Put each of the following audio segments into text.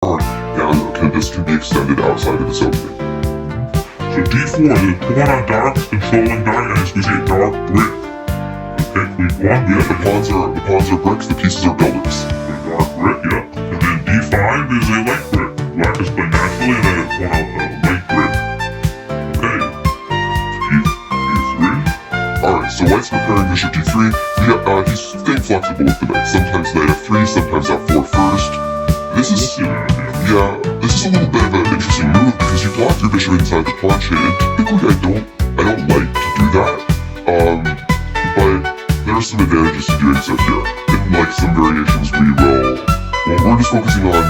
and this can be extended outside of this opening. So D4, the pawn on dark is controlling dark, and it's going to say dark brick. Okay, queen pawn, Yeah, the pawns are bricks, the pieces are buildings. The dark brick, yeah. And then D5 is a light brick. Black is playing naturally, and then a pawn on light brick. Okay. E3. Alright, so white's preparing bishop D3. He's staying flexible with the knight. Sometimes knight F3, sometimes F4 first. This is a little bit of an interesting move because you block your bishop inside the pawn chain, and typically I don't like to do that. But there are some advantages to doing so here. In like some variations we will, we're just focusing on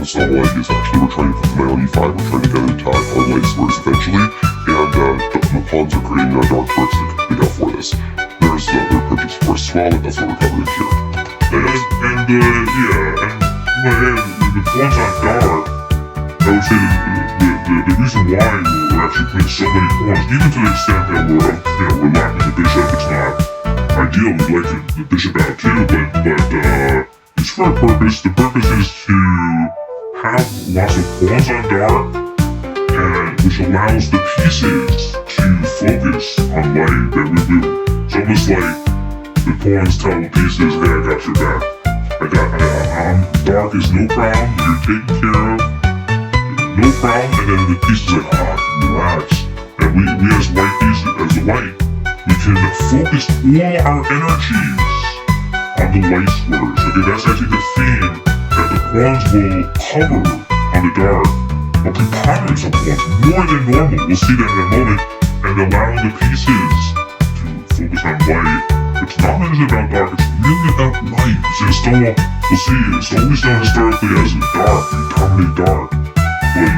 the Stonewall ideas actually. We're trying to put the knight on E5, we're trying to get an attack on light squares eventually, and the pawns are creating dark bricks to make up for this. There's other approaches for as well, and that's what we're covering here. The pawns on dark, I would say the reason why we're actually playing so many pawns, even to the extent that we're locking the bishop, it's not ideal. We'd like the bishop out too, but it's for a purpose. The purpose is to have lots of pawns on dark, and which allows the pieces to focus on light that we do. It's almost like the pawns tell the pieces, hey, I got your back. Dark is no problem, you're taken care of, no problem, and then the pieces are like, relax. And we as white pieces, as the white, we can focus all our energies on the light squares. Okay, that's actually the theme that the pawns will cover on the dark, a preponderance of pawns, more than normal, we'll see that in a moment, and allowing the pieces to focus on light. It's not as about dark, it's really about light. See, Stonewall, we'll see, it's always known historically as dark, you dominate dark. But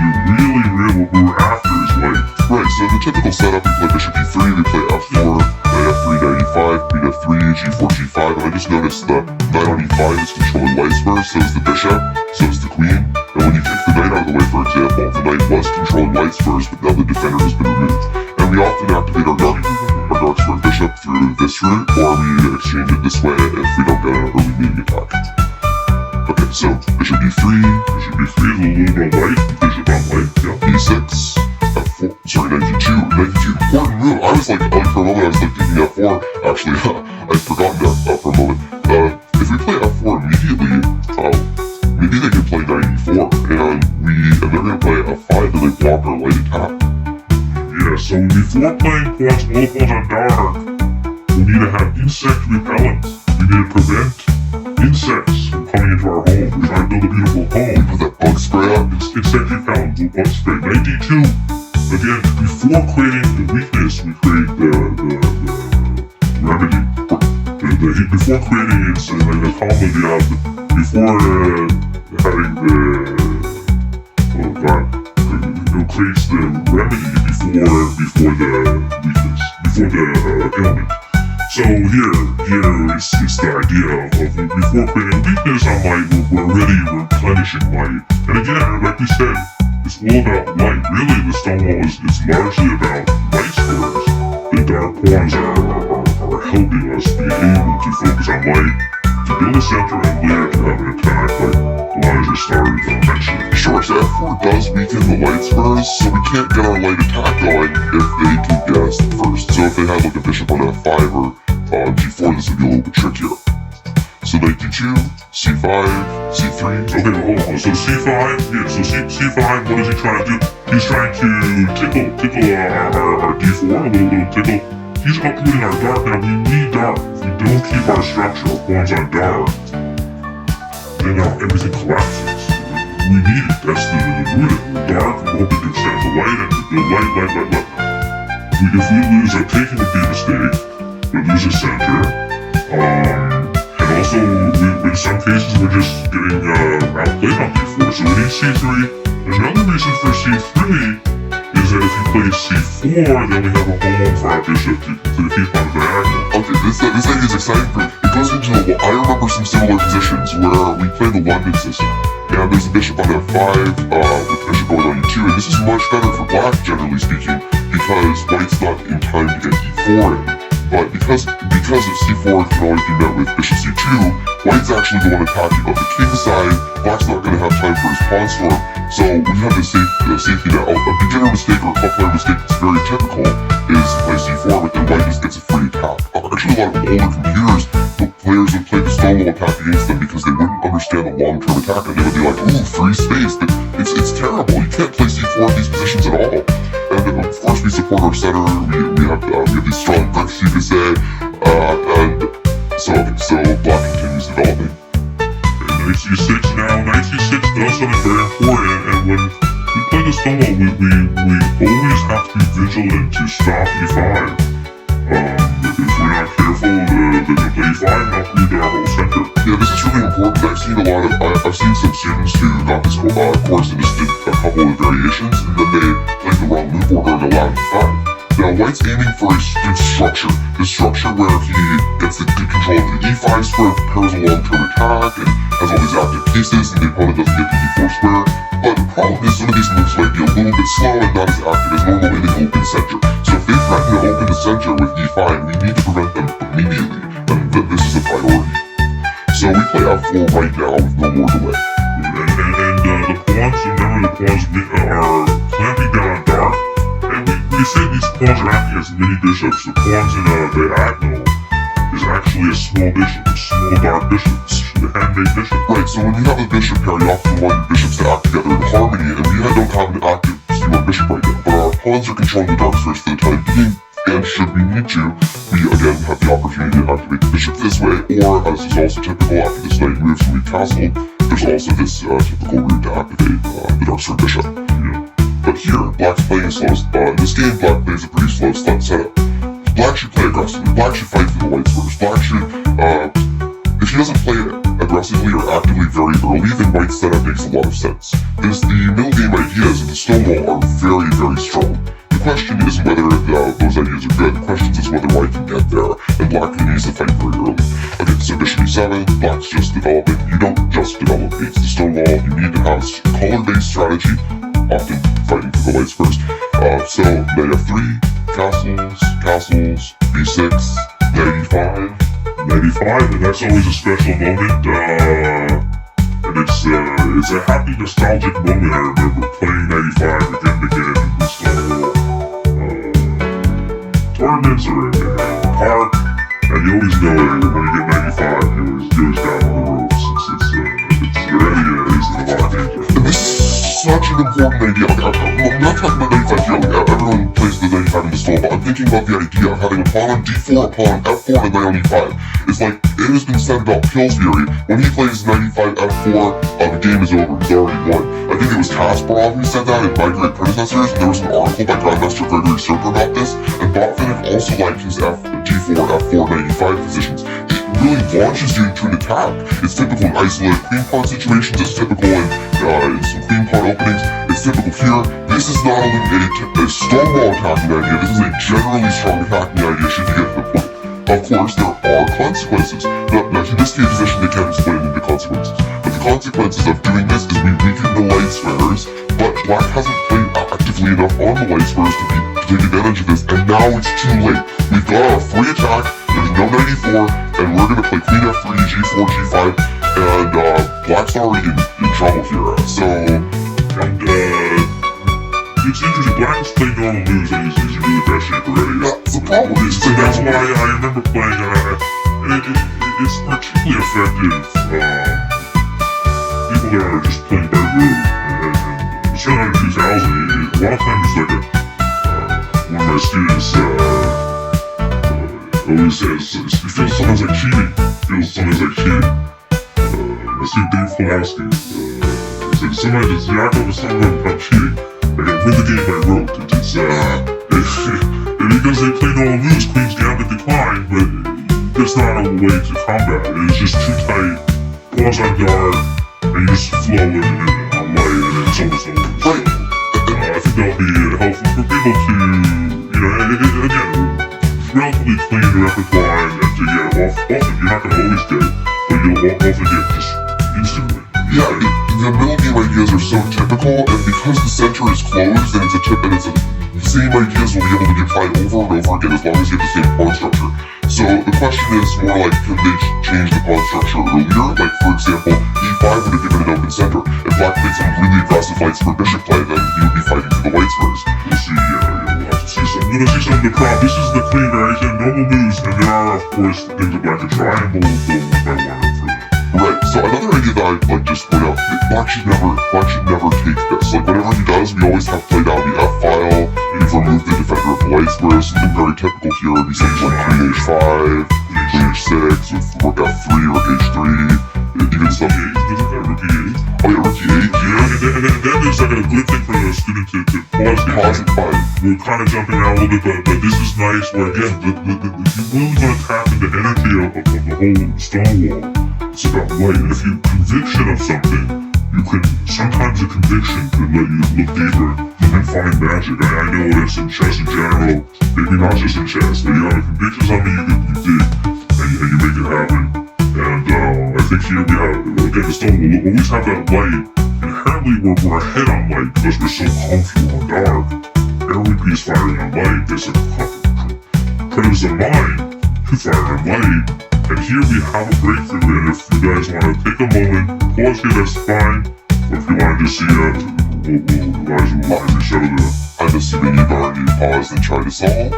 what we're after is light. Right, so the typical setup, we play bishop E3, we play F4, knight F3, knight E5, queen F3, G4, G5, and I just noticed the knight on E5 is controlling light squares, so is the bishop, so is the queen. And when you take the knight out of the way, for example, the knight was controlling light squares, but now the defender has been removed. And we often activate our dark square bishop through this route, or we exchange it this way if we don't get an early mating attack. Okay, so bishop D3, bishop D3 is a little bit light, bishop on light, yeah. E6, F4, sorry, knight D2, important move. I was like, for a moment I was like thinking F4, actually, I'd forgotten that for a moment. If we play F4 immediately, maybe they can play knight E4, and they're gonna play F5, and they block our light attack. Yeah, so before playing pawns, all pawns on dark, we need to have insect repellent. We need to prevent insects from coming into our home. We're trying to build a beautiful home. Put that bug spray up. Insect repellent, bug spray. Knight D2. Again, before creating the weakness, we create the remedy. Before creating it, like the combo you have, before having creates the remedy before the weakness, before the ailment. So here is the idea of before creating weakness on light, we're already replenishing light. And again, like we said, it's all about light. Really, the Stonewall is largely about light squares. The dark pawns are helping us be able to focus on light, to build a center, and later to have an attack like Elijah started mentioning. Sure, so F4 does weaken the light squares, so we can't get our light attack going if they can get us first. So if they had like a bishop on F5 or G4, this would be a little bit trickier. So knight D2, C5, C3. Okay, hold on. So C5, yeah, so C5, what is he trying to do? He's trying to tickle our D4, a little tickle. He's uprooting our dark. Now we need dark. If we don't keep our structure of pawns on dark, then everything collapses. We need it. That's the root of it. Dark, we hope we can stand the light, and the light. If we lose, taking would be a mistake. We lose a center. And also, in some cases, we're just getting outplayed on D4. So we need C3. Another reason for C3 is that if you play C4, then we have a home for our bishop to keep on the diagonal. Okay, this idea is exciting for me. It goes into I remember some similar positions where we play the London system, and there's a bishop on F5 with bishop going on E2, and this is much better for black, generally speaking, because white's not in time to get E4 in. but because c4 can only be met with bishop c2, white's actually the one attacking on the king side. Black's not going to have time for his pawn storm, so we have the safety net. A beginner mistake or a player mistake that's very typical is to play c4, but then white just gets a free attack. Actually, a lot of older computers, the players would play the Stonewall attack against them because they wouldn't understand the long-term attack, and they would be like, ooh, free space, but it's terrible. You can't play c4 at these positions at all. And of course, we support our center. We have these strong bricks, you could say, and so Black continues developing. And knight c6 now. Knight c6 does something very important, and when we play the Stonewall, we always have to be vigilant to stop e5. If we're not careful, they're going to play e5 and not leave our whole center. Yeah, this is really important. I've seen some students who got this course and just did a couple of variations, and then they played the wrong move order and allowed e5. Now, white's aiming for a good structure. The structure where he gets the good control of the e5 square, prepares a long-term attack, and has all these active pieces, and the opponent doesn't get the e4 square. But the problem is some of these moves might be a little bit slow and not as active as normal in an open center. So if they threaten to open the center with e5, we need to prevent them immediately, and this is a priority. So we play f4 right now with no more delay. And the pawns, remember the pawns are clamping down on dark. And we say these pawns are acting as mini bishops. The pawns in the diagonal is actually a small bishop, a small dark bishop, the handmade bishop. Right, so when you have a bishop pair, you often want your bishops to act together in harmony, and we don't have an active c1 bishop right now, but our pawns are controlling the dark squares for the time being, and should we need to, we again have the opportunity to activate the bishop this way, or as is also typical after this knight moves from the castle, there's also this typical route to activate the dark square bishop. But here, Black's playing a slow, in this game, Black plays a pretty slow setup. Black should play aggressively. Black should fight for the white squares. Black should, if he doesn't play aggressively or actively very early, then white's setup makes a lot of sense. Because the middle game ideas of the Stonewall are very, very strong. The question isn't whether those ideas are good. The question is whether white can get there, and Black needs to fight very early. Okay, so bishop e7, Black's just developing. You don't just develop against the Stonewall. You need to have color-based strategy, often fighting for the white squares. So knight f3, castles, b6, knight e5. Knight e5, and that's always a special moment. And it's a happy, nostalgic moment. I remember playing knight e5 again and again in the Stonewall. Tournaments or in the park, and you always know it when you get knight e5, you always down on the ropes. It's really is a lot of danger. And this is such an important idea. I'm not talking about knight e5 here. Everyone plays the knight e5 in the Stonewall, but I'm thinking about the idea of having a pawn on d4, a pawn on f4, and a knight on e5. It's like, it has been said about Pillsbury, when he plays knight e5, f4, the game is over, he's already won. I think it was Kasparov who said that in My Great Predecessors, and there was an article by Grandmaster Gregory Serper about this, and Botvinnik also liked his d4, f4, knight e5 positions. It really launches you into an attack. It's typical in isolated queen pawn situations, it's typical in some queen pawn openings, it's typical here. This is not only a Stonewall attacking idea, this is a generally strong attacking idea should you get to the point. Of course, there are consequences. Now, to this position, they can't explain the consequences. But the consequences of doing this is we weaken the white squares, but Black hasn't played actively enough on the white squares to take advantage of this, and now it's too late. We've got our free attack, there's no knight e4, and we're going to play queen f3, g4, g5, and Black's already in trouble here. So, it's interesting, Black has played normal moves and he's in really bad shape already. That's the problem. So that's why I remember playing, and it's particularly effective. People that are just playing by rote, and certainly on 2000, a lot of times like one of my students always says, it feels sometimes like cheating. My student Dave Pulaski said sometimes it's Yakov is talking about cheating. They win the game by rote. Because they play normal moves, Queen's Gambit decline, but that's not a way to combat it. It's just too tight, pawns on dark, and you just flow in on light, and it's almost over. Right. I think that'll be helpful for people to, again, relatively clean repertoire, and to get off. Often, you're not going to always get it, but you'll often get just instantly. Yeah, the middle game ideas are so typical, and because the center is closed and it's same ideas will be able to be applied over and over again as long as you have the same pawn structure. So the question is more like, can they change the pawn structure earlier? Like, for example, e5 would have given an open center. If black played some really aggressive lights for bishop play, then he would be fighting for the white squares. We'll see, we'll have to see some. We're gonna see some of the prop. This is the queen variation, normal moves, and there are, of course, things that black can try and go one by one further. Right, so another idea that I'd like just point out, black should never take this. Like, whenever he does, we always have to play down the F file, we've removed the defender of the white square. Something very typical here would be something like queen h5, queen h6, with rook f3, rook h3, even stuff. Rook e8. Oh yeah, rook e8. Yeah, and then there's like a good thing for the student to pause it. Fine. We're kind of jumping around a little bit, but this is nice where, again, if you really want to tap into the energy of the whole Stonewall, it's about light. And if you conviction of something, you can, sometimes a conviction can let you look deeper and find magic. I know this in chess in general, maybe not just in chess, but you have a conviction something you dig, and you make it happen. And I think here we have, again, the Stonewall will always have that light. Inherently, we're ahead on light because we're so comfortable on dark. Every piece firing on light gets a predators of mine to fire on light. And here we have a breakthrough, and if you guys want to take a moment, pause here, that's fine. But if you want to just see we'll show the... I'm assuming you've already paused and tried to solve.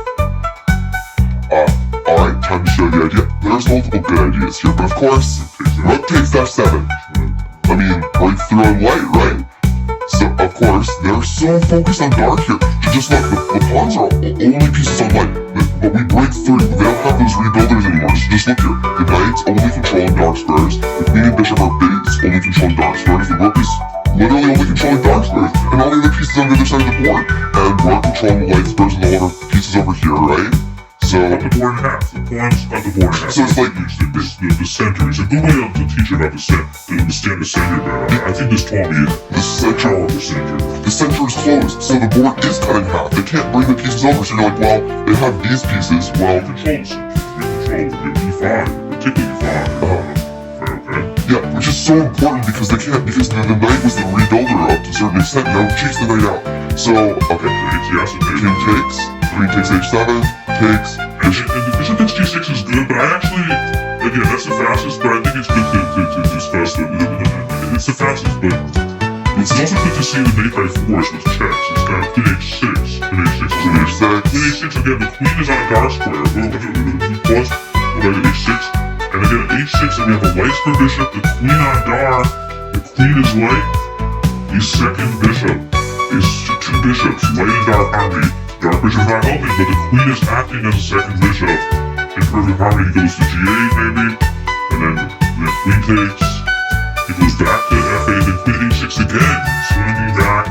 Alright, time to show the idea. There's multiple good ideas here, but of course, rook takes f7. I mean, breakthrough on light, right? So, of course, they're so focused on dark here. Just look, the pawns are only pieces on light, but we break through. They don't have those rebuilders anymore, so just look here. The knight's only controlling dark squares. The queen and bishop are base, only controlling dark squares. The rook is literally only controlling dark squares, and all the other pieces on the other side of the board. And we're controlling the light squares and all other pieces over here, right? So, cut the board in half. The pawns cut the board in half. So it's like the center. It's a good way to teach you about the center there. I think this taught me the center. The center is closed, so the board is cut in half. They can't bring the pieces over, so you're like, well, they have these pieces, well... Control the center. E5, particularly E5. Okay. Yeah, which is so important because they can't, because the knight was the rebuilder up to a certain extent, now chase the knight out. So, okay, king takes, queen takes h7, takes, bishop. And the bishop takes g6 is good, but I actually, again, that's the fastest, but I think it's good to discuss it's the fastest, but it's also good to see the knight by force with checks. It's got queen h6, queen h6, again, the queen is on a dark square, plus, h6, and again, h6, and we have a light square bishop, the queen on dark, the queen is light, the second bishop is two bishops, light and dark harmony. Dark bishop not helping, but the queen is acting as a second bishop. In perfect harmony, he goes to g8 maybe, and then the queen takes, he goes back to f8, then queen h6 again, swinging back,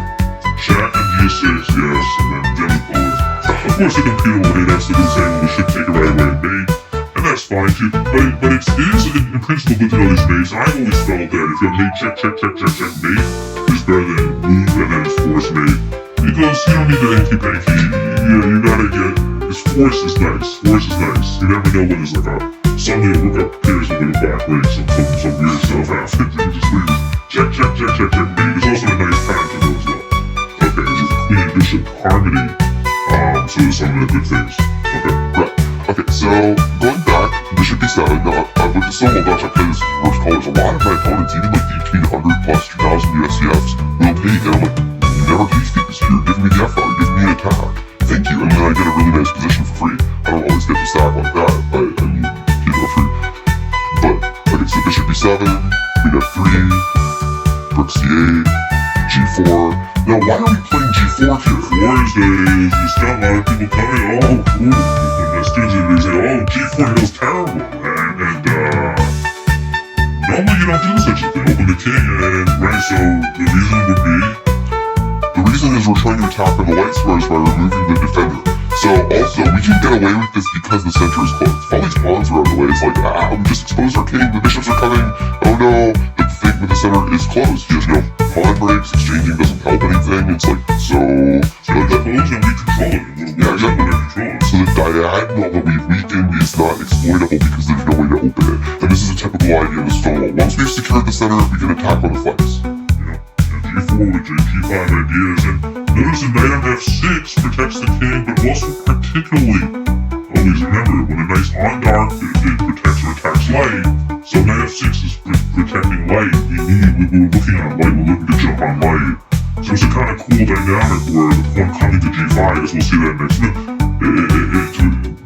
check and g6, yes, and then we pull it. Of course the computer will hate us to say, well, we should take it right away and mate, and that's fine too, but it is in principle good to know these mates. I've always felt that if you have mate check mate, is better than move and then force mate. Because you don't need the hanky-panky, you gotta get, this force is nice, you never know when there's like suddenly a rook appears in the back range, some weird stuff happens, and you just leave, check, maybe there's also a nice pattern to know as well. Okay, there's a queen and bishop harmony, so there's some of the good things. Okay, right. Okay, so, going back, bishop b7, with the Stonewall Dutch, I play this reverse colors. A lot of my opponents, even like 1800 plus 2000 USCFs, will take, and I'm like, you never take these, you're giving me the F file, you're giving me an attack. Thank you, and then I get a really nice position for free. I don't always get the stack like that, I mean, keep it free. But, okay, so bishop b7, queen f3, rook c8, g4. Now, why are we playing g4 here? 4 is just got a lot of people coming, the students are going to say, g4 feels terrible, and normally you don't do such a thing, open the king, and right, so the reason would be, the reason is we're trying to attack on the white squares by removing the defender. So also, we can get away with this because the center is closed. If all these pawns are out of the way, it's like, we just exposed our king, the bishops are coming, oh no, but the thing with the center is closed. He has no pawn breaks, exchanging doesn't help anything, it's like, so like that. Closed and we control it. Yeah, exactly. So the diagonal that we've weakened is not exploitable because there's no way to open it. And this is a typical idea in the Stonewall. Once we've secured the center, we can attack on the flanks. G4 with G5 ideas, and Notice the knight on f6 protects the king, but also particularly, always remember, when a knight's on dark, it protects or attacks light. So knight f6 is protecting light. We're looking at light, we're looking to jump on light. So it's a kind of cool dynamic where the pawn coming to g5, as we'll see that next minute,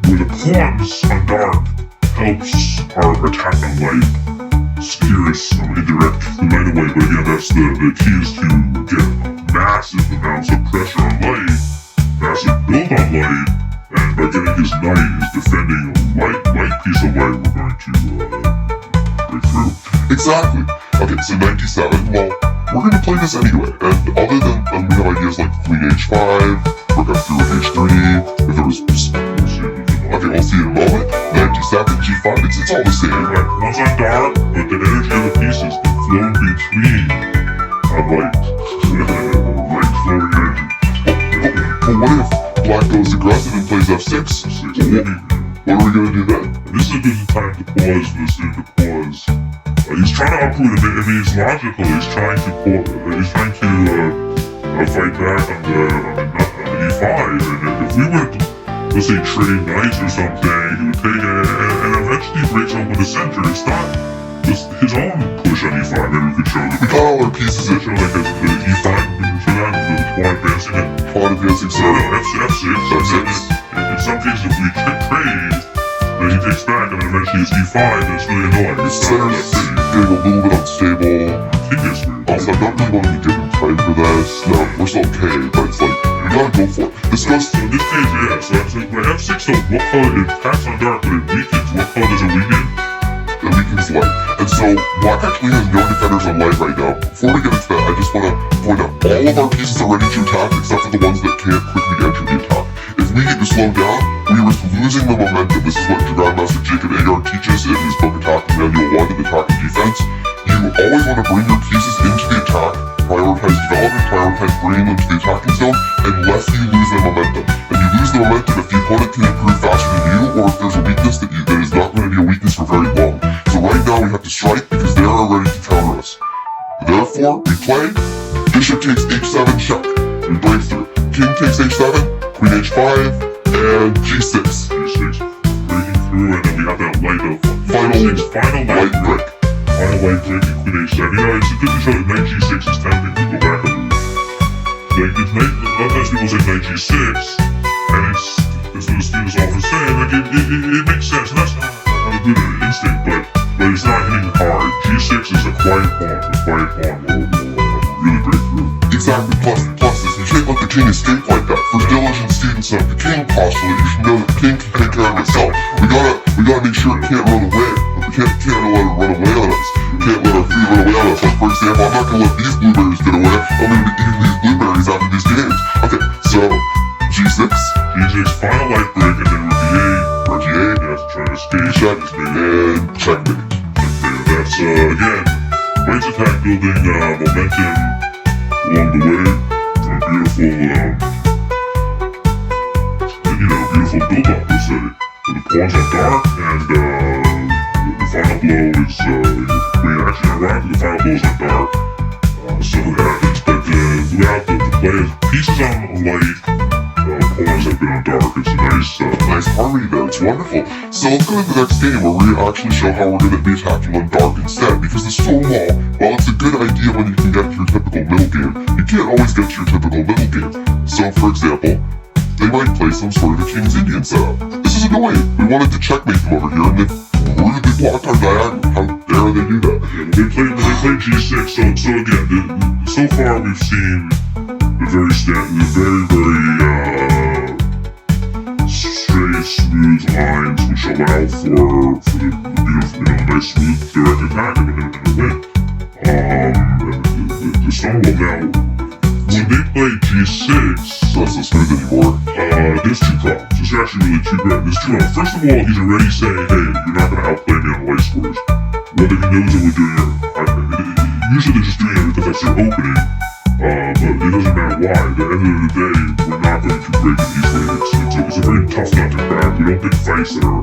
where the pawns on dark helps our attack on light. Here is indirect the knight away, but again, that's the key is to get massive amounts of pressure on light, massive build on light, and by getting his knight is defending a light piece of light we're going to break through. Exactly. Okay, so knight d7, well, we're going to play this anyway, and other than, we have ideas like queen h5, rook f3 with h3, if there was, okay, we'll see in a moment, knight d7, g5, it's all the same. Right, one's on dark, but the energy of the pieces can flow between light. Light flowing energy. But what if black goes aggressive and plays f6? What are we going to do then? This is a good time to pause this and to pause. He's trying to uproot him. I mean, it's logical. He's trying to fight back on the e5. And if we were to, let's say, trade knights or something, he would take it and eventually breaks open the center. It's not just his own push on e5. Maybe we could show them. We got all our pieces in. Show like the e5, show that, the pawn advancing and pawn advancing, so f6. In some cases, if we trade, then he takes back and eventually it's e5, and it's really annoying. It's not that pretty. Getting a little bit unstable. Also, I'm not really wanting to give him time for this. No, we're still okay, but it's like, we gotta go for it. This goes in this case, yeah, so by f6, so what color, it attacks on dark, but it weakens. What color does it weaken? It weakens light. And so, black actually has no defenders on light right now. Before we get into that, I just want to point out, all of our pieces are ready to attack, except for the ones that can't quickly enter the attack. If we get to slow down, we risk losing the momentum. This is what Grandmaster Jacob Agar teaches in his book Attacking Manual 1 of Attack and Defense. You always want to bring your pieces into the attack, prioritize development, prioritize bringing them to the attacking zone, unless you lose the momentum. And you lose the momentum if the opponent can improve faster than you, or if there's a weakness that is not going to be a weakness for very long. So right now we have to strike because they are ready to counter us. Therefore, we play, bishop takes h7 check, we break through. King takes h7, queen h5, and g6. Breaking through, and then we have that light of final light break. Final light break in queen h7. You know, it's good to show that knight g6 is tempting people back and like, sometimes people say knight g6, and it's as the students often say, like, it makes sense, and that's not a good instinct, but it's not hitting hard. g6 is a quiet pawn. The quiet pawn will really break through. Exactly, plus this, you can't let the king escape like that. For diligent students of the king postulate, you should know that the king can take care of itself. We gotta make sure it can't run away. We can't let it run away on us. We can't let our food run away on us. Like, for example, I'm not gonna let these blueberries get away. I'm gonna be eating these blueberries after these games. Okay, so, g6. g6, final light break, and then rook e8. Rook e8. Yes, trying to escape. Check, and checkmate. Okay, that's, again, great attack building, momentum along the way. Beautiful, beautiful build-up, let's say. The pawns are dark, and the final blow is, queen actually arrived, the final blow is on dark. So it happens, but throughout the play, pieces on light, pawns have been on dark. It's a nice harmony there, it's wonderful. So let's go to the next game where we actually show how we're going to be attacking on dark instead, because the Stonewall, while it's a good idea when you can get to your typical middle game, you can't always get to your typical middle game. So for example, they might play some sort of a King's Indian setup. This is annoying. We wanted to checkmate them over here, and they rudely blocked our diagonal. How dare they do that? Yeah, they played g6, so again, so far we've seen the very straight, smooth lines which allow for the beautiful, nice, smooth, direct attack and a win. The Stonewall now, when they play g6, that's not smooth anymore. There's two problems. There's actually really two problems. There's two problems. First of all, he's already saying, hey, you're not going to outplay me on the light scores. Whether he knows that we're doing it, usually they're just doing it because that's their opening. But it doesn't matter why. At the end of the day, we're not going to break it easily. It's a very tough nut to crack. We don't pick fights that are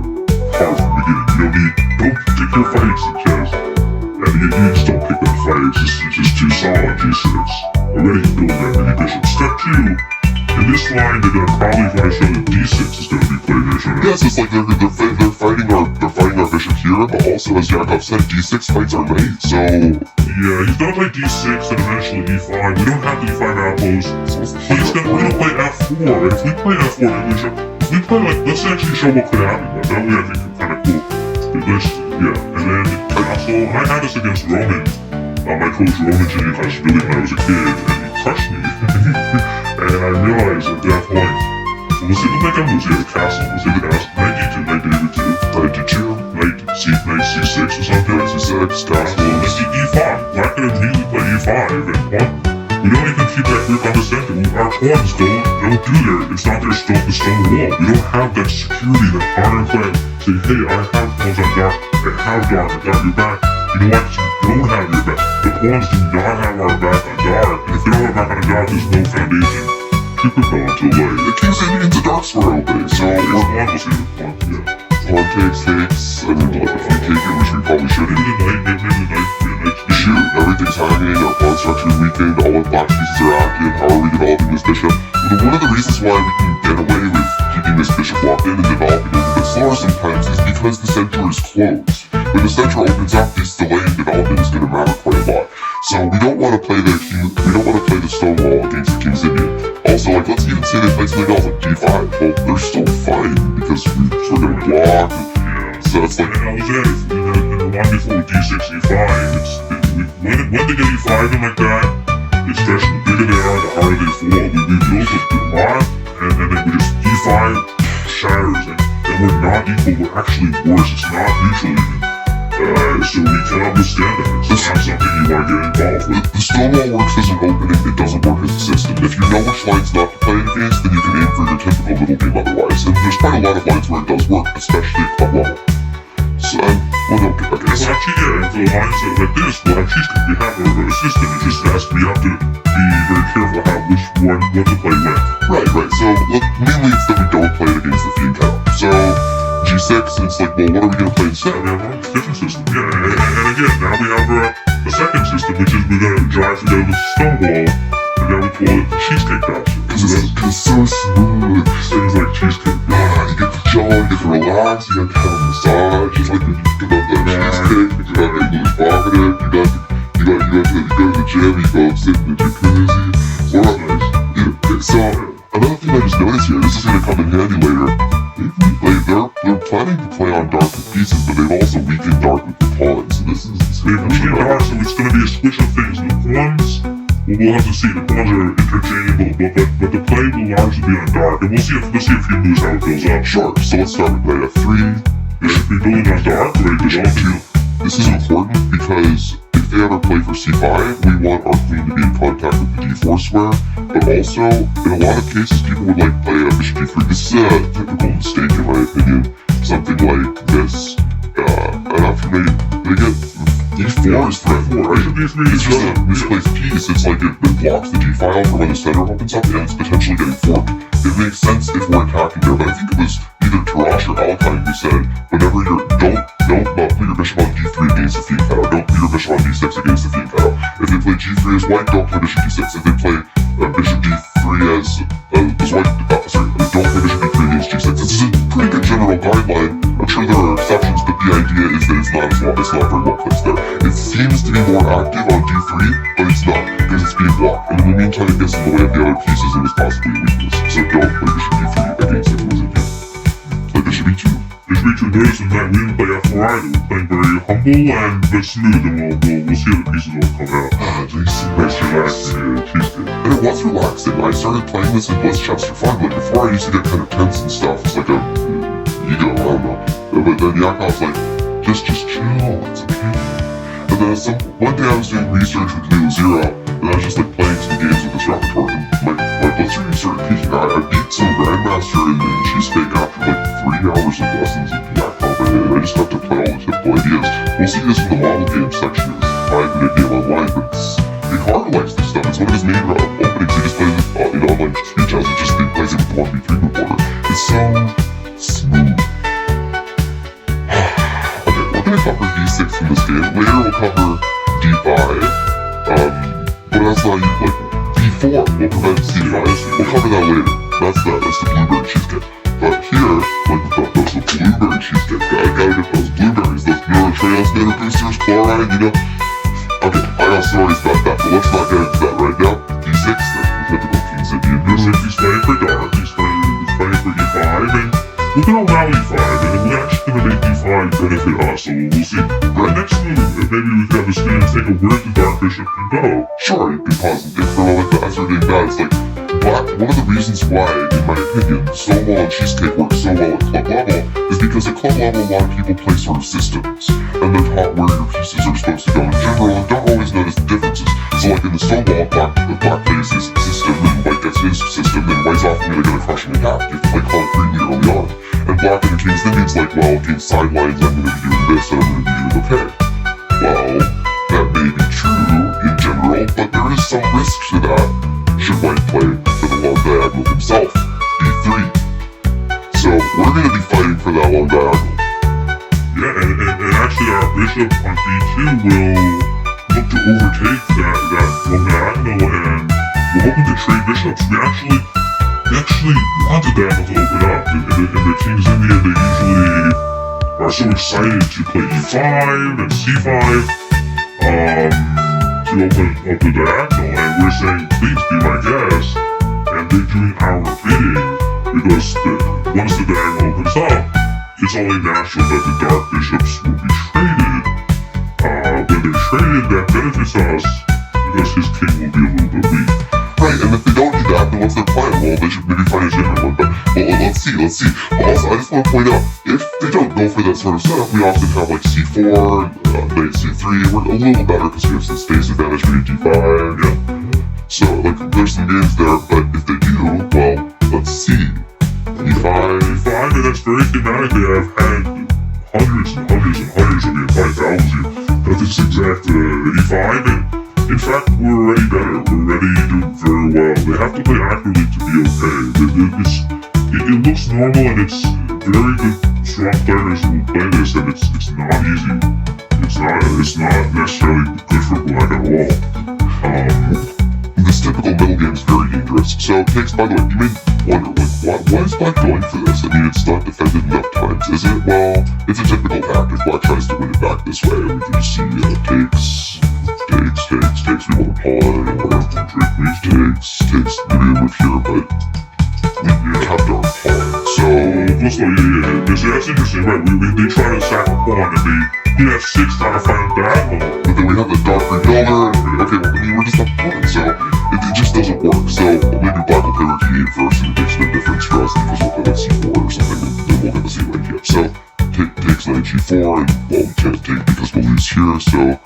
hard from the beginning. Don't pick your fights in chess. And you just don't pick that fight. It's just too solid, G6. Already you build that mini bishop. Step 2, in this line, they're gonna probably want to show that D6 is gonna be played here. So Yes, it's like they're fighting our bishop here, but also, as Yakov said, D6 fights are made, so... Yeah, he's gonna play D6 and eventually E5. We don't have the E5 outpost. But he's gonna play F4, and if we play F4, if we play like, let's actually show what could happen. Like, that way I think it's kinda cool. Yeah, and then also, I had this against Roman. My coach Roman Junior Clash Billy when I was a kid, and he crushed me. And I realized at that point, so we'll see the make moves here, the castle, we'll see the castle, knight D2, knight D2, knight C6 or something, knight C6, castle, and then E5. Black can immediately play E5, and we don't even keep that grip on the center. Our pawns don't do their, it's not their the stone wall. We don't have that security, that ironclad, say, hey, I have pawns on dark, I have dark, I got your back. You know what, you don't have your back. The pawns do not have our back on dark, and if they don't have our back on dark, there's no foundation. Keep it going until late. The King's Indian's a dark square opening, so... We'll see the pawn, yeah. Pawn takes, and then like, if we take it, which we probably shouldn't. Maybe the knight, Shoot, everything's hanging, our pawn structure is weakened, all the black pieces are active, how are we developing this bishop? Well, one of the reasons why we can get away with keeping this bishop locked in and developing it a bit slower sometimes is because the center is closed. When the center opens up, this delay in development is going to matter quite a lot. So we don't want to play the Stonewall against the King's Indian. Also, like, let's even say they play something else like D5. Well, they're still fine because we're going to block. So it's like... And I was at it, in the one before with D6, E5, when they get E5 in like that, especially the bigger they are, the harder they fall. We build a lot, and then we just E5 shatters, and we're not equal, we're actually worse. It's not neutral even. So we cannot withstand that. It's not something you want to get involved with. The Stonewall works as an opening, it doesn't work as a system. If you know which lines not to play against, then you can aim for your typical little game otherwise. And there's quite a lot of lines where it does work, especially at club level. So, well, don't get back to this. Well, actually, yeah, for lines like this, well, actually, we have a system. It just has to, we have to be very careful how, what to play when. Right. So, look, mainly it's that we don't play it against the fiend cow. So, G6, it's like, well, what are we going to play instead? We have a different system, yeah, and again, now we have a second system, which is we're going to drive together with Stonewall, and then we call it the cheesecake option. Because it's so smooth. Things like cheesecake. You get to chill, you get to relax, you get to have a massage, just like when you get up that cheesecake, you got English vomiting, you go to the gym, you go sit in the jacuzzi. So, another thing I just noticed here, this is going to come in handy later. They're planning to play on dark with pieces, but they've also weakened dark with the pawns. So this is... They've weakened dark, so it's going to be a switch of things. The pawns, well, we'll have to see. The pawns are interchangeable, but the play will largely be on dark. And we'll see a few moves how it builds up. Sure, so let's start with knight F3. It should be building on dark, right? Bishop 2. This is important because if they ever play for C5, we want our queen to be in contact with the D4 square, but also, in a lot of cases, people would like play a bishop D3. This is a typical mistake in my opinion. Something like this, and after they get D4 is threat 4, right? It's just a misplaced piece. It's like it blocks the G file for when the center opens up, and it's potentially getting forked. It makes sense if we're attacking there, but I think it was either Tarash or Alpine who said, whenever don't put your bishop on D3 against the fiend cow. Don't put your bishop on D6 against the fiend cow. If they play G3 as white, don't play bishop D6. If they play bishop D3 as white, don't play bishop D3 against G6. This is a pretty good general guideline. I'm sure there are exceptions, but the idea is that it's not very well placed there. It seems to be more active on D3, but it's not, because it's being blocked. And in the meantime, it gets in the way of the other pieces and is possibly a weakness. So don't play bishop D3 against it. Play bishop E2. Bishop E2 noticing that we didn't play F4 either. We're playing very humble and but smooth, and we'll see how the pieces will come out. Nice relaxing cheesecake. And it was relaxing. I started playing this in Bliss Chess for fun. Like before, I used to get kind of tense and stuff. It's like a ego, I don't know. But then Yakov's like, just chill, it's okay. And then one day I was doing research with Leo Zero, and I was just like playing some games with this repertoire, and my bloodstream started peaking. I beat some Grandmaster in Cheesecake after like 3 hours of lessons with Yakov, and I just got to play all the typical ideas. We'll see this in the model game section of this 5-minute game online, but Hikaru likes this stuff. It's one of his main openings. He just plays it in online speed chess. It just plays it with 1v3 reporter. It's so smooth. Okay, we're gonna cover these d6 in this game. Later we'll cover d5. What else will I use? Like d4 will prevent c5. We'll cover that later. That's the blueberry cheesecake. But here, like the blueberry cheesecake, I gotta get those blueberries, those neurotransmitter boosters, chloride, you know. Okay, I got stories about that, but let's not get into that right now. d6 then, typical kingside booster. He's playing for dark, he's playing for d5, and we can allow e5, and we're actually gonna make d5 benefit us, so we'll see. Right, next move, maybe we can have a spin and take a where the dark bishop can go. Sure, you can pause and think for a moment, but as we're doing that, it's like, one of the reasons why, in my opinion, Stonewall and Cheesecake work so well at club level is because at club level a lot of people play sort of systems, and they're taught where your pieces are supposed to go in general and don't always notice the differences. So like in the Stonewall, black plays his system and white gets his system, and white's often going to get a crushing attack. You have to play color freely early on. And black in the King's Indian's like, well, against sidelines I'm going to be doing this and I'm going to be doing okay. Well, that may be true in general, but there is some risk to that. Should white play for the long diagonal himself, b3. So we're going to be fighting for that long diagonal. Yeah, and actually our bishop on b2 will look to overtake that long diagonal, and we're hoping to trade bishops. We actually want the diagonal to open up. In the King's Indian, they usually are so excited to play e5 and c5 to open up the diagonal, and we're saying, please be my guest, and they're doing our bidding, because once the diagonal opens up, it's only natural that the dark bishops will be traded. When they're traded, that benefits us, because his king will be a little bit weak. Right, and if they don't do that, then what's their plan? Well, they should maybe find a different one, but let's see. But also, I just want to point out, if they don't go for that sort of setup, we often have like c4, knight c3, we're a little better because we have some space advantage for d5, yeah. So, like, there's some games there, but if they do, well, let's see. e5, and that's very thematically. I've had hundreds and hundreds and hundreds of the advice tells you that this exact e5, and in fact, we're already better. We're already doing very well. They have to play accurately to be okay. It looks normal, and it's very good, strong players who will play this, and it's not easy. It's not necessarily good for black at all. This typical middle game is very dangerous. So, takes, by the way, you may wonder, like, why is black going for this? I mean, it's not defended enough times, is it? Well, it's a typical tactic. Black tries to win it back this way, and we can just see, takes. We want to pawn, or takes. Maybe a move here, but we kept our pawn. So, that's interesting, right? They try to sack a pawn, and they have 6 trying to find a diagonal. But then we have the dark rebuilder, and okay, well, I mean, we're just not pawn, so it just doesn't work. So maybe black will play rook e8 first, and it makes no difference for us because we'll play like c4 or something, and then we'll get the c right here. So takes knight g4, and well, we can't take because we'll lose here. So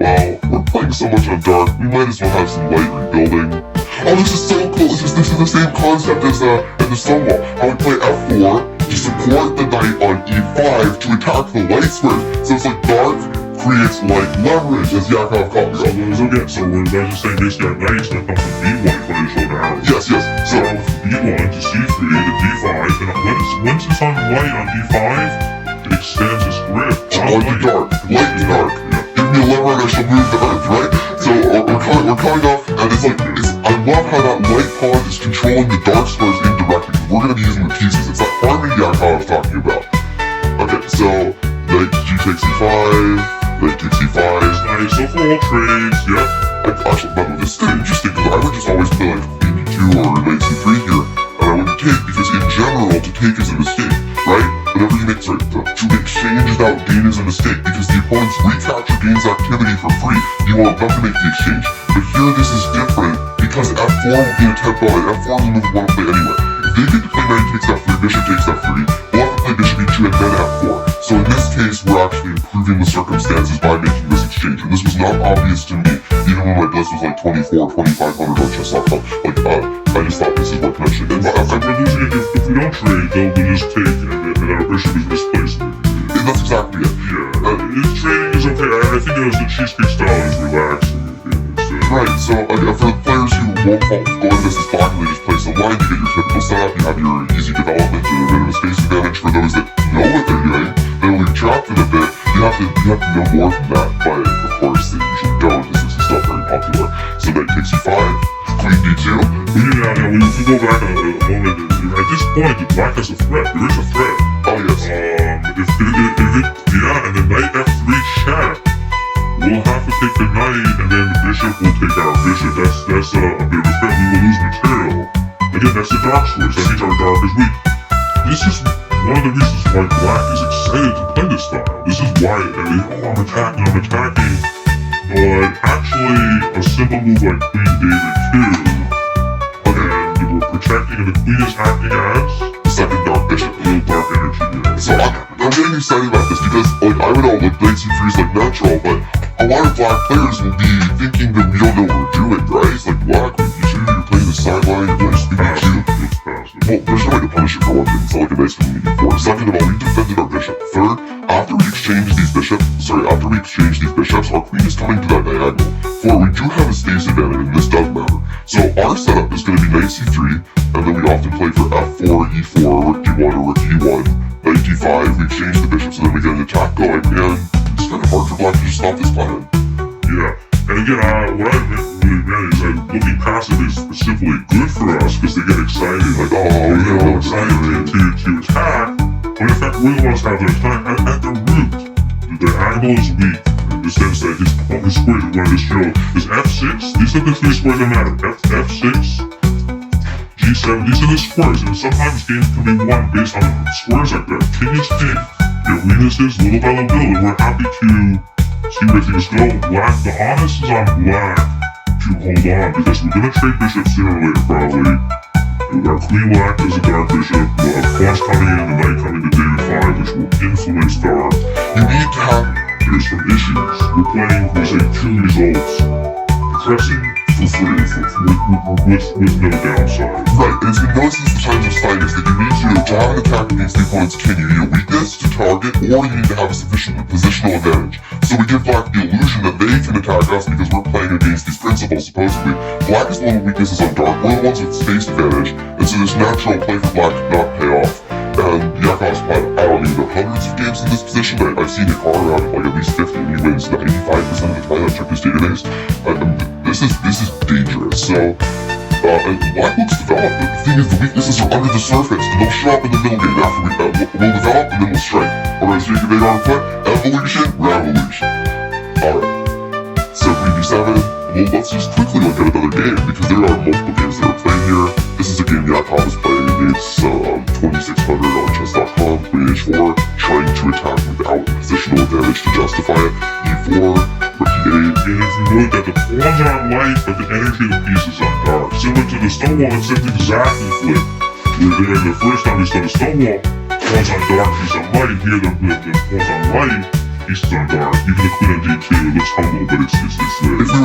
well, we're playing so much on dark, we might as well have some light rebuilding. Oh, this is so cool! This is the same concept as in the Stonewall. How we play f4 to support the knight on e5 to attack the light square. So it's like dark creates light leverage, as Yakov called it. So we're just saying basically our knight's gonna come from b1 for the show down. Yes. So b1 to c3 to d5, and once it's on light on d5, it extends its grip. Light to dark. Give me a lever and I shall move the earth, right? So we're coming off, and it's like, I love how that light pawn is controlling the dark squares indirectly. We're gonna be using the pieces. It's that harmony Yakov was talking about. Okay, so knight g takes e5, knight takes e5. Nice, so for all trades, yep. Actually, by the way, this is interesting because I would just always play like b2 or knight c3 here, and I wouldn't take because in general to take is a mistake, right? Whenever you make, to exchange without gain is a mistake because the opponent's recapture gains activity for free. You want them to make the exchange. But here this is different because f4 will be an attempt on it. F4 is a move we want to play anyway. If they get to play knight takes f3, bishop takes f3, we'll have to play bishop e2 and then f4. So in this case, we're actually improving the circumstances by making this exchange. And this was not obvious to me, even when my bliss was like 24, 2500 on chess.com. Like, I just thought this is worth mentioning. So we're losing it if we don't trade, they'll just take, and our bishop is misplaced. And that's exactly it. Yeah, trading is okay. I think it was the cheesecake style is relaxed. Right, so for the players who won't go into this block and they just play some line, you get your typical setup, you have your easy development and a bit of a space advantage. For those that know what they're doing, they'll be trapped in a bit. You have to know more than that, but of course they usually don't, as this is not very popular. So knight takes e5, queen d2. Yeah, we need to go back a moment. At this point, black has a threat. There is a threat. Oh yes. And then knight f3 check. We'll have to take the knight, and then the bishop will take our bishop. That's a bit of a threat. We will lose material. Again, that's the dark switch. That means our dark is weak. This is one of the reasons why black is excited to play this style. This is why, I'm attacking. But actually, a simple move like Queen David 2, and we're protecting, and the queen is acting as The second dark bishop. a little dark energy. Yeah. So I'm getting excited about this because, like, I would know, like, knight c3 is like natural, but a lot of black players will be thinking that we don't know what we're doing, right? It's like black, queen d2, you're playing the sideline, you're playing queen d2. Well, there's no way to punish it for one thing. It's not like a nice queen d4. Second of all, we defended our bishop. Third, after we exchange these bishops, our queen is coming to that diagonal. Four, we do have a space advantage, and this does matter. So our setup is going to be knight c3, and then we often play for f4, e4, rook d1, or rook e1, knight d5, we exchange the bishops, and then we get an attack going, and it's kind of hard for black to just stop this plan. Yeah, and again, what I really meant is that looking passive is specifically good for us because they get excited, like, Oh, they get yeah, all excited to attack, when in fact we want to have their attack at the root. Their angle is weak in the sense that his squares are going to show is f6. These are the three squares that matter. f6, g7. These are the squares, and sometimes games can be won based on squares like that. King is king. Your weaknesses little by little, and we're happy to see where things go. Black, the onus is on black to hold on because we're going to trade bishops sooner or later, probably. Our queen will act as a dark bishop. We'll have pawns coming in, the knight coming to David 5, which will influence dark. You need to have... There's some issues. We're playing, we'll say, 2 results. Pressing for free, with no downside. Right, and it's been noticed since the times of Steinus that you need to have an attack against the opponent's king. You need a weakness to target, or you need to have a sufficient positional advantage. So we give black the illusion that they can attack us because we're playing against these principles, supposedly. Black is one of the weaknesses on dark, we're the ones with space advantage, and so this natural play for black did not pay off. And Yakov's played, I don't even know, hundreds of games in this position. I've seen it hard around like at least 50, and he wins 95% of the time. I've checked his database. This is dangerous. So, and black looks developed, but the thing is the weaknesses are under the surface, and they'll show up in the middle game after we'll develop, and then we'll strike. Alright, so you can make our foot, evolution, revolution. Alright, so queen d7, well, let's just quickly look at another game, because there are multiple games that are played here. This is a game Yakov is playing against 2600 on chess.com, queen h4, trying to attack without positional advantage to justify it, e4, rook e8. And if you look at the pawns on light, but the energy of the pieces on dark. Similar to the Stonewall, except exactly flipped. Where the first time we saw the Stonewall, pawns on dark, pieces on light. Here the pawns on light, pieces on dark. Even the queen on d2, it looks humble, but it's the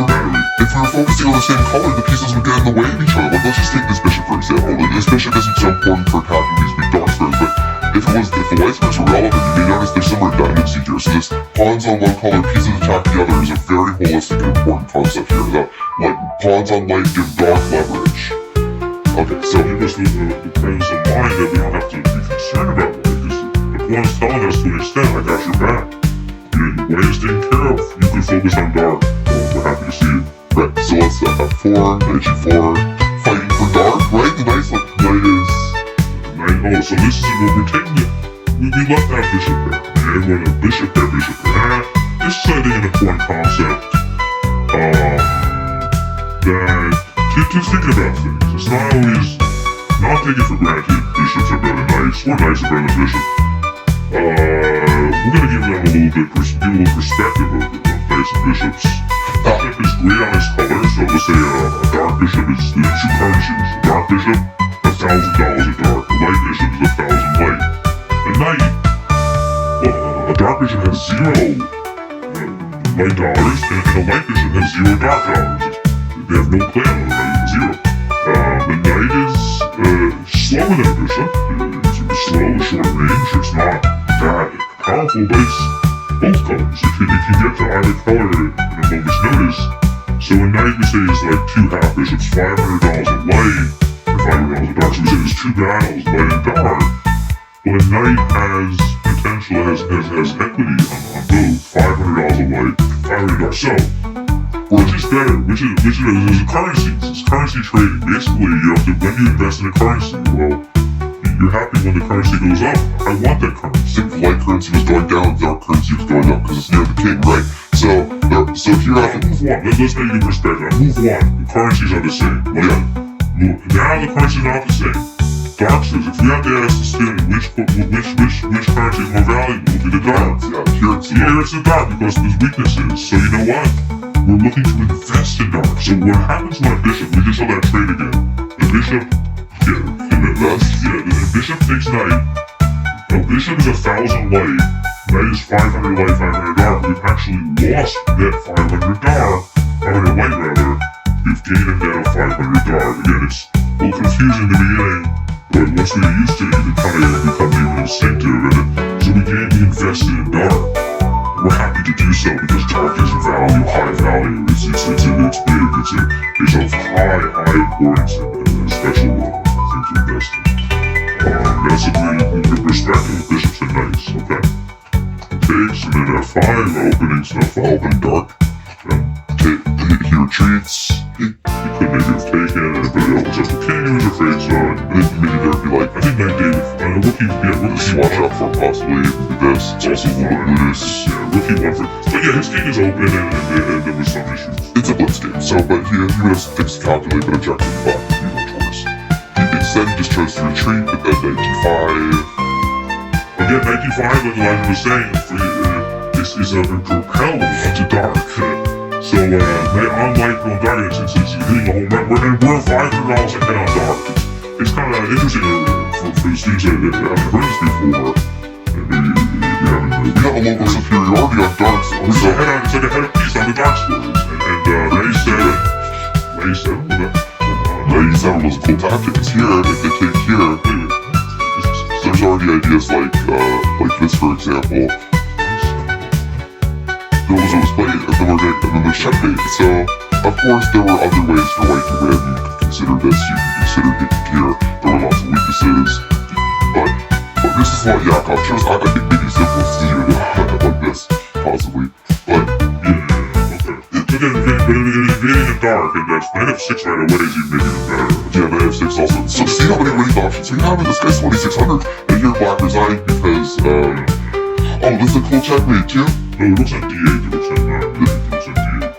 battery. If we were focusing on the same color, the pieces would get in the way of each other. Like, let's just take this bishop for example. This bishop isn't so important for attacking these weak dark squares, but if the white squares were relevant, you may notice there's some redundancy here. So this pawns on one color, pieces attack the other is a very holistic and important concept here. That, like, pawns on light give dark leverage. Okay, so give us the presence of mind that we don't have to be concerned about light, because the pawn is telling us to an extent, I got your back. Your white is taken care of. You can focus on dark. Well, we're happy to see it. right, so let's f4, knight g4, fighting for dark, right? The knight is... Oh, so this is what we're taking it. We left that bishop there. And when a bishop there, this is, I think, an important concept. That to think about things. It's not always not taken for granted. Bishops are better than knights, or knights are better than bishops. We're gonna give them a little perspective of knights and bishops. Bishop is great on his color, so let's say a dark bishop is 2 currencies. A dark bishop, $1,000 a dark. A light bishop is 1,000 light. A knight, a dark bishop has 0 light dollars, and a light bishop has 0 dark dollars. They have no plan on it, 0. The knight is slower than a bishop. It's slow, short range. It's not that powerful, but it's both colors. It can get to either color in a moment's notice. So a knight, we say, is like 2 half bishops, $500 of light, or $500 of dark. So we say there's 2 battles, light and dark. But a knight has potential, has equity on both. $500 of white, $500. So, which is better? Which is currencies? It's currency trading. Basically, you have to, when you invest in a currency, well, you're happy when the currency goes up. I want that currency. If light currency was going down, dark currency was going up because it's near the king, right? So if you're at move one. Let's make it in perspective. Move one. The currencies are the same. Now the currencies are not the same. Dark says if you have to ask the student which currency is more valuable, it will be the dark. Yeah, here it's the dark because there's weaknesses. So you know what? We're looking to invest in dark. So what happens when a bishop? We just saw that trade again. The bishop, the bishop takes knight. A bishop is 1,000 light. Knight is 500 light, 500 dark. We've actually lost net 500 dark. 500 light rather. We've gained a net of 500 dark. Again, it's a little confusing in the beginning, but once we get used to it, it kind of becomes even instinctive. So we invested in dark. We're happy to do so because dark is value, high value. It's big. It's of high importance and a special thing to invest in. That's a good perspective of bishops and knights. Okay. Takes and then F5 openings. Now open dark. He retreats. He could maybe have taken it, but it opens up the king. He was afraid so. Maybe there'd be like, I think Knight David. Rookie. Watch out for possibly this. It's also a little loose. Yeah, rookie one for. But yeah, his king is open and there was some issues. It's a blitz game, so but he would have things to calculate, but objective 5 would be much worse. Instead, he just chose to retreat, but then knight d5. Again, knight d5, like Elijah was saying, is a propel to dark. So, on light going dark, it's hitting a home run. We're $500 ahead on dark. It's kind of interesting for the students that haven't heard this before. We have a local superiority on dark, so it's like a head of piece on the dark scores. And knight e7 was a cool tactic. It's here, if they take here, there's already ideas like this, for example. It was played, and then there's checkmate. So, of course, there were other ways for white to win. You could consider this, you could consider taking here. There were lots of weaknesses. But this is what Yakov chose. I think maybe simple to see it like this, possibly. But, But invading in dark, and that's knight f6 right away is even maybe better. Yeah, knight f6 also. So see how many winning options we have in this guy's 2600, and here black resigned because, oh, this is a cool checkmate too? No, it looks like d8, it looks like that. It looks like d8.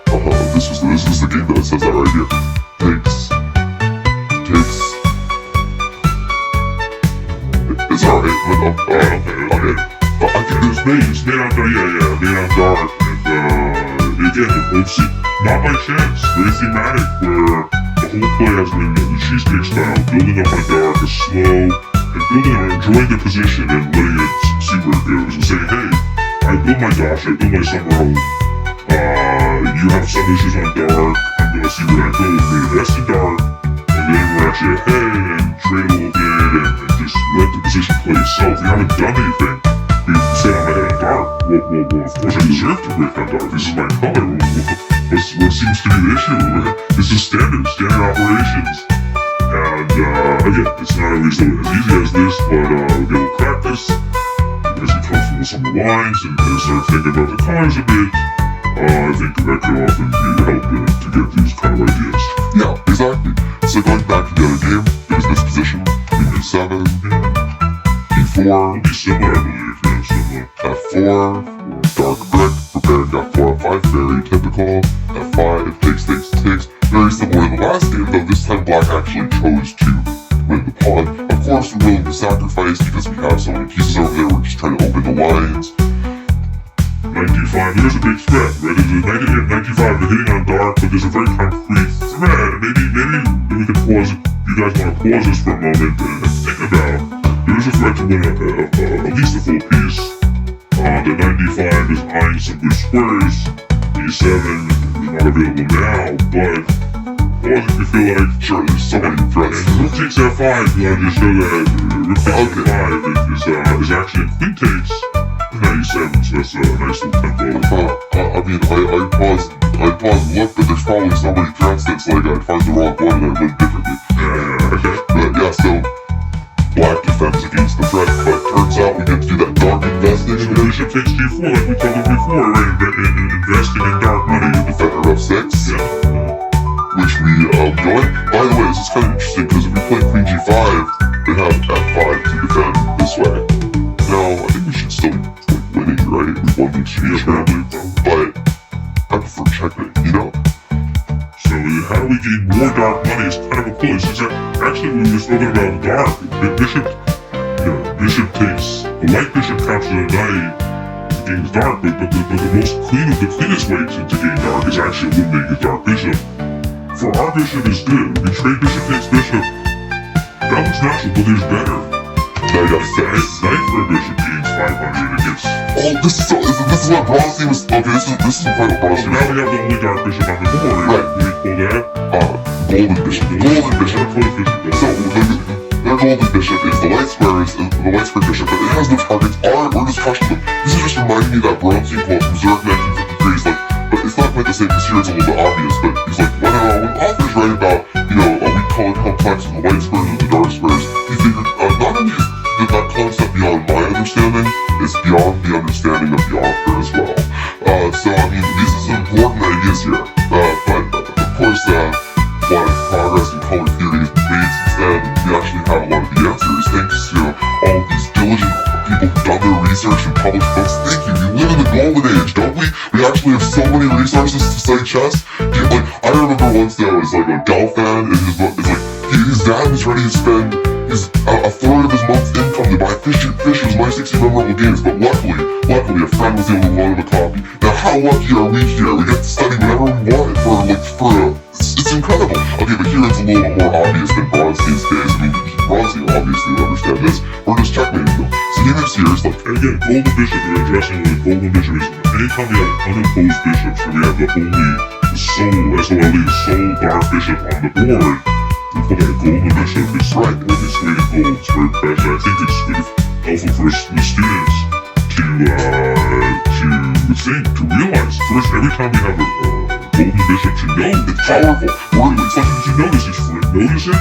This is the game that says that right here. Takes. It's alright, but okay. I think It's made on dark, and again, it's not by chance, very thematic, where the whole play has been the cheesecake style, building up on dark, is slow, and enjoying the position and letting it see where it goes, and saying, hey, I built my dash, I built my summer home, you have some issues on dark, I'm gonna see where I go, we invest in dark, and then we're actually ahead, and trade a little bit, and just let the position play itself. You haven't done anything. You say I'm ahead on dark. Well, of course I deserve to break on dark. This is my color. What seems to be the issue? This is standard operations. And again, it's not always as easy as this, but we'll practice. As we come from some lines and start thinking about the colors a bit, I think that could often be helpful to get these kind of ideas. Yeah, exactly. So going back to the other game, it was this position, e7, e4, It'll be similar, I believe, yeah, similar. f4, dark brick, preparing f4, f5, very typical, f5, takes, very similar to the last game, though this time black actually chose to win the pawn. Of course, we're willing to sacrifice because we have so many pieces over there, we're just trying to open the lines. Knight d5, there's a big spread, right? There's a knight d5, they're hitting on dark, but there's a very concrete threat. Maybe we can pause it. You guys want to pause this for a moment and think about, there's a threat to win at least a full piece. The knight d5 is eyeing some good squares. e7 is not available now, but pause if you feel like, Sure, there's so many threats. and rook takes f5, you want to show that rook takes f5 is actually a queen takes. Knight e7, so that's a nice little tempo. I mean, I'd pause and look, but there's probably so many threats that's like I'd find the wrong one and I'd win differently. Okay. But yeah, so black defends against the threat, but turns out we get to do that dark investing So again. bishop takes g4 like we told them before, right? Investing in dark money. Defender f6. Yeah. Which we go in. By the way, this is kind of interesting because if we play queen g5, they have f5 to defend this way. Now, I think we should still be winning, right? We won the exchange, but I prefer checkmate, you know? So how do we gain more dark money? It's kind of a push. Is that actually we were spoken about dark? Bishop takes the light bishop captures a knight, gains dark, but the most cleanest way to gain dark is actually eliminating a dark bishop. For our bishop is good. We trade bishop takes bishop. That was natural, but there's better. Knight f6. Knight for a bishop gains 500 against. Oh, this is what Bronzy was. Okay, this is what Bronzy So was. now we have the only dark bishop on the board. Right. Can we pull that? Golden bishop. Golden bishop. So their golden bishop is the light square bishop, but it has no targets. We're just crushing them. This is just reminding me that Bronzy quote from Zurich 1953 is like, but it's not quite the same because here it's a little bit obvious, but he's like, when authors write about, we call it complexes, the white squares and the dark squares, he figured, not only is that concept beyond my understanding, it's beyond the understanding of the author as well. So I mean, these are some important ideas here, but of course, a lot of progress in color theory has been made since then. We actually have a lot of the answers thanks to all of these diligent people who've done their research and published books. Thank you. We live in the golden age, don't we? We actually have so many resources to study chess. I remember once there was like a Dell fan, and his dad was ready to spend a third of his month's income to buy Fisher's My 60 Memorable Games, but luckily, a friend was able to loan him a copy. Now, how lucky are we here? We get to study whatever we want it's incredible. Okay, but here it's a little bit more obvious than Bronstein's days. I mean, Bronstein obviously would understand this. We're just checkmating them. So even if here is like, and again, golden bishop, we're addressing the golden bishop is anytime we have an unopposed bishop, so we have the sole dark bishop on the board, we put that golden bishop is right with its weight in gold. It's very precious. I think it's helpful for the students to realize first every time we have a golden bishop to know it's powerful. it's like you notice each foot. Notice it,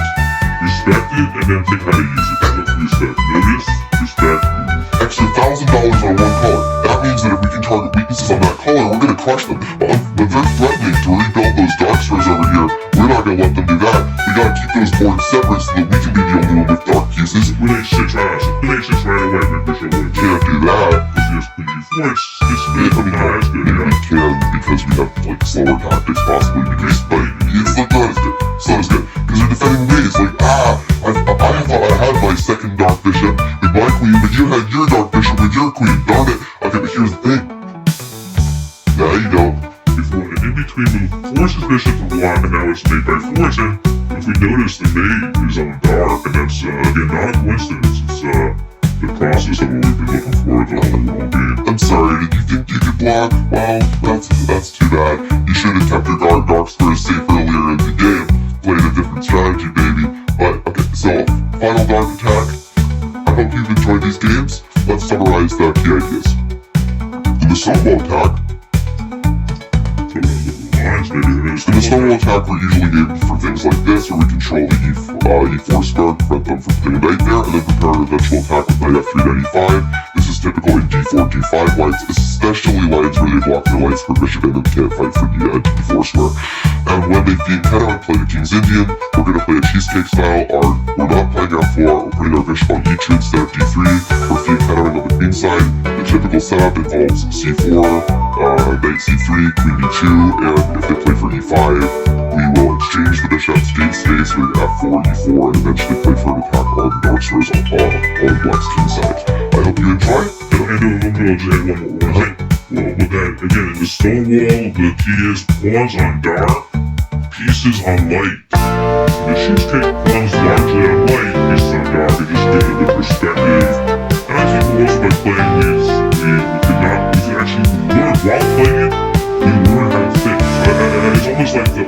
respect it, and then think how to use it. That's what respect. Notice, respect, use. Extra $1,000 on one color. That means that if we can target weaknesses on that color, we're gonna crush them. But they're threatening to rebuild those dark squares over here. We're not gonna let them do that. We gotta keep those boards separate so that we can be the only one with dark pieces. With H6 right away, make bishop win. Can't do that. Because yes, queen g4, it's good, but not as good. Maybe we can because we have like slower tactics possibly because but it's like not as good. It's not as good. Because they're defending me. It's like I thought I had my second dark bishop with my queen, but you had your dark bishop with your queen. Darn it. Okay, but here's the thing. Now you don't. In between the forces bishop to block, and now it's made by force, and if we notice the mate is on dark, and that's again not a coincidence, it's the process of what we've been looking for the whole game. I'm sorry, did you think you could block? Well, that's too bad. You should have kept your dark squares safe earlier in the game. Played a different strategy, baby. But okay, so final dark attack. I hope you've enjoyed these games. Let's summarize the key ideas. In the Stonewall attack, in the Stonewall attack, we're usually able for things like this, where we control the e4 square, prevent them from putting a knight there, and then prepare an eventual attack with knight f3 to e5. This is typical in d4, d5 lines, especially lines where they block their light square bishop and can't fight for the d4 square. And when they feed Kenner and play the King's Indian, we're going to play a cheesecake style art. We're not playing f4, we're putting our bishop on e2 instead of d3. We're feed Kenner on the kingside. The typical setup involves c4, knight c3, queen d2, and if they play for e5, we will exchange the bishop's gate space with f4, e4, and eventually play for an attack on the dark squares on black's kingside. I hope you enjoy. And I'm gonna just add one more thing. Well, with that, again, in the Stonewall, the key is pawns on dark, pieces on light. The cheesecake pawns largely on light, pieces on dark, and just give it a bit perspective. And I think also by playing these, we can actually learn while playing it, we learn how to think. It's almost like the